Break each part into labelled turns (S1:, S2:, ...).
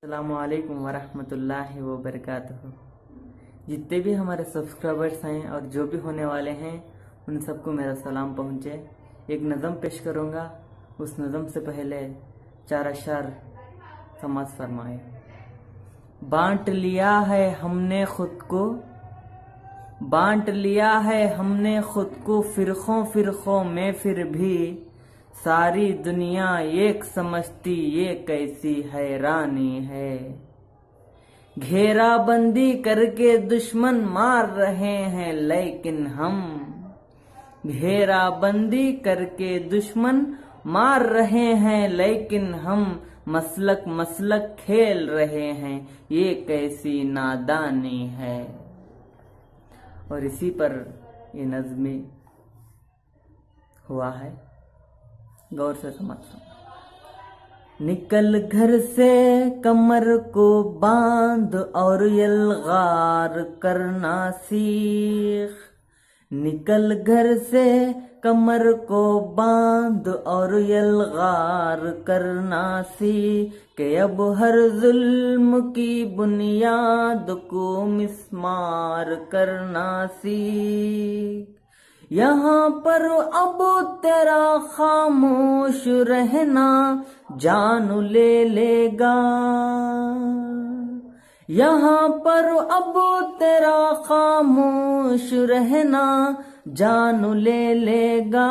S1: अस्सलामुअलैकुम वरहमतुल्लाहि वबरकातुहू। जितने भी हमारे सब्सक्राइबर्स हैं और जो भी होने वाले हैं उन सबको मेरा सलाम पहुँचे। एक नज़म पेश करूँगा, उस नज़म से पहले चार अशर समाज फरमाए। बांट लिया है हमने खुद को, बांट लिया है हमने खुद को फिरकों फिरकों में, फिर भी सारी दुनिया एक समझती ये कैसी हैरानी है। घेराबंदी करके दुश्मन मार रहे हैं लेकिन हम, घेराबंदी करके दुश्मन मार रहे हैं लेकिन हम मसलक मसलक खेल रहे हैं, ये कैसी नादानी है। और इसी पर ये नज़्में हुआ है, गौर से समझो। निकल घर से कमर को बांध और यलगार करना सीख, निकल घर से कमर को बांध और यलगार करना सीख, कि अब हर जुल्म की बुनियाद को मिस्मार करना सीख। यहाँ पर अब तेरा खामोश रहना जान ले लेगा, यहाँ पर अब तेरा खामोश रहना जान ले लेगा।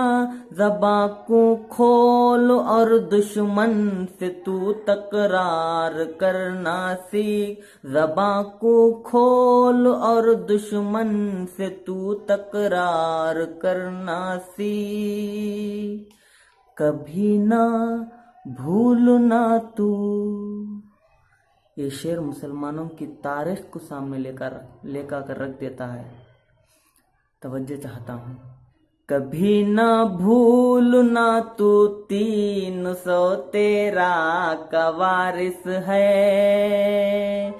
S1: ज़बां को खोल और दुश्मन से तू तकरार करना सीख, ज़बां को खोल और दुश्मन से तू तकरार करना सीख। कभी ना भूलना तू। ये शेर मुसलमानों की तारीख को सामने लेकर रख देता है। तवज्जो चाहता हूँ। कभी ना भूलना तू 313 का वारिस है,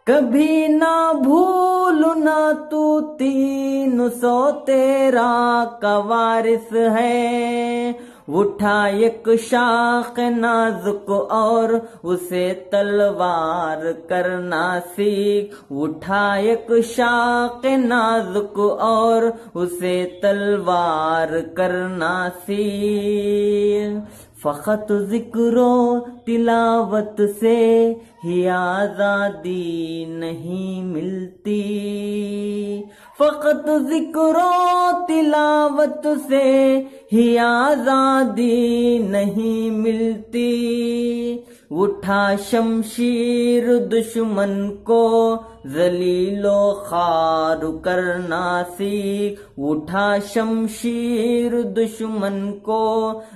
S1: कभी ना भूलना तू 313 का वारिस है। उठा एक शाख नाजुक और उसे तलवार करना सीख, उठा एक शाख नाजुक और उसे तलवार करना सीख। फ़क़त ज़िक्रो तिलावत से ही आज़ादी नहीं मिलती, फ़क़त ज़िक्रो तिलावत से ही आज़ादी नहीं मिलती। उठा शमशीर दुश्मन को ज़लीलो ख़ार करना सीख, उठा शमशीर दुश्मन को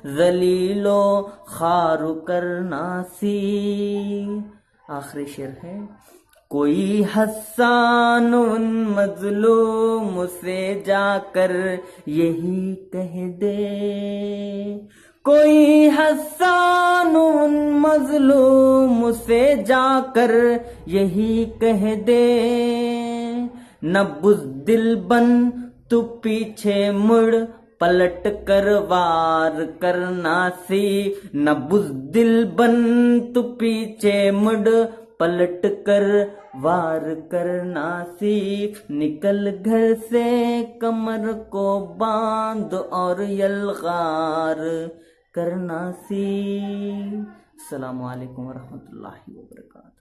S1: ज़लीलो ख़ार करना सीख। आखिरी शेर है। कोई हस्सान उन मज़लूम से जाकर यही कह दे, कोई हस्सान उन मज़लूम से जाकर यही कह दे। न बुज़दिल बन तू पीछे मुड़ पलट कर वार करना सीख, न बुज़दिल बन तू पीछे मुड़ पलट कर वार करना सीख। निकल घर से कमर को बांध और यलगार करना सीख। अस्सलामु अलैकुम वरहमतुल्लाहि वबरकातुहू।